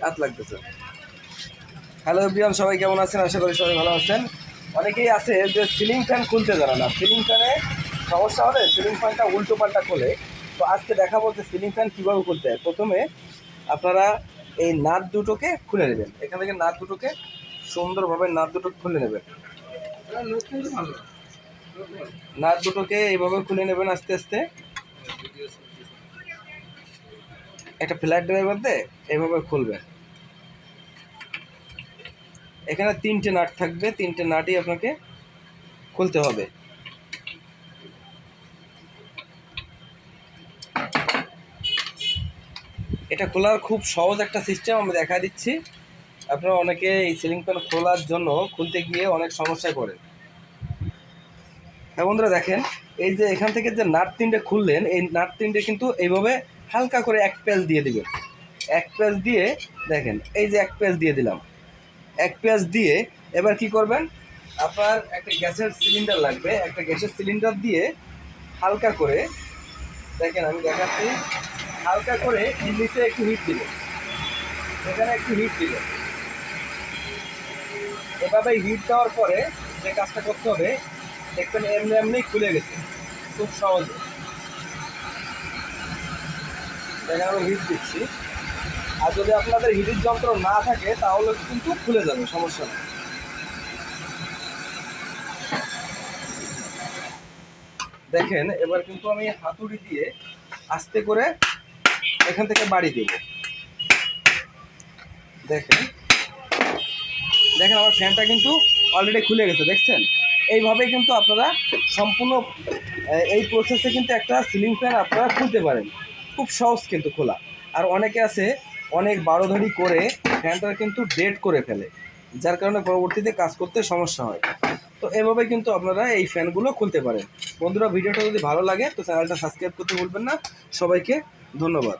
হাত লাগতেছে। Hello everyone, সবাই কেমন আছেন? আশা করি সবাই ভালো আছেন। অনেকেই আছে যে সিলিং ফ্যান খুলতে জানে না, সিলিং ফ্যানে সমস্যা হলে সিলিং ফ্যানটা উল্টো পাল্টা খোলে। তো আজকে দেখাবো যে সিলিং ফ্যান কীভাবে খুলতে হয়। প্রথমে আপনারা এই নাট দুটোকে খুলে নেবেন, এখান থেকে নাট দুটোকে সুন্দরভাবে নাট দুটো খুলে নেবেন। নাট দুটোকে এইভাবে খুলে নেবেন আস্তে আস্তে। একটা ফ্ল্যাট ড্রাইভার দিয়ে এইভাবে খুলবেন। এখানে 3টে নাট থাকবে, 3টে নাটই আপনাকে খুলতে হবে। এটা খোলার খুব সহজ একটা সিস্টেম আমি দেখা দিচ্ছি। আপনারা অনেকে এই সিলিং ফ্যান খোলার জন্য খুলতে গিয়ে অনেক সমস্যায় পড়েন। হ্যাঁ বন্ধুরা, দেখেন এই যে এখান থেকে যে নাট 3টে খুললেন, এই নাট 3টে কিন্তু এইভাবে হালকা করে এক প্যাচ দিয়ে দিবেন। এক প্যাচ দিয়ে দেখেন, এই যে এক প্যাচ দিয়ে দিলাম। এক পেঁয়াজ দিয়ে এবার কি করবেন, আপনার একটা গ্যাসের সিলিন্ডার লাগবে। একটা গ্যাসের সিলিন্ডার দিয়ে হালকা করে, দেখেন আমি দেখাচ্ছি, হালকা করে এর নিচে একটু হিট দিবেন, এখানে একটু হিট দিবেন। এভাবে হিট দেওয়ার পরে যে কাজটা করতে হবে, দেখবেন এমনি এমনি খুলে গেছে খুব সহজে। দেখেন আমি হিট দিচ্ছি। আর যদি আপনাদের হিটের যন্ত্র না থাকে তাহলে কিন্তু খুলে যাবে, সমস্যা নেই। দেখেন এবার কিন্তু আমি হাতুড়ি দিয়ে আস্তে করে এখান থেকে বাড়ি দেব। দেখেন দেখেন আমার ফ্যানটা কিন্তু অলরেডি খুলে গেছে, দেখছেন? এইভাবেই কিন্তু আপনারা সম্পূর্ণ এই প্রসেসে কিন্তু একটা সিলিং ফ্যান আপনারা খুলতে পারেন। খুব সহজ কিন্তু খোলা। আর অনেকে আছে অনেক বারোধারি করে ফ্যানটা কিন্তু ডেড করে ফেলে, যার কারণে পরবর্তীতে কাজ করতে সমস্যা হয়। তো এভাবে কিন্তু আপনারা এই ফ্যানগুলো খুলতে পারেন। বন্ধুরা, ভিডিওটা যদি ভালো লাগে তো চ্যানেলটা সাবস্ক্রাইব করতে ভুলবেন না। সবাইকে ধন্যবাদ।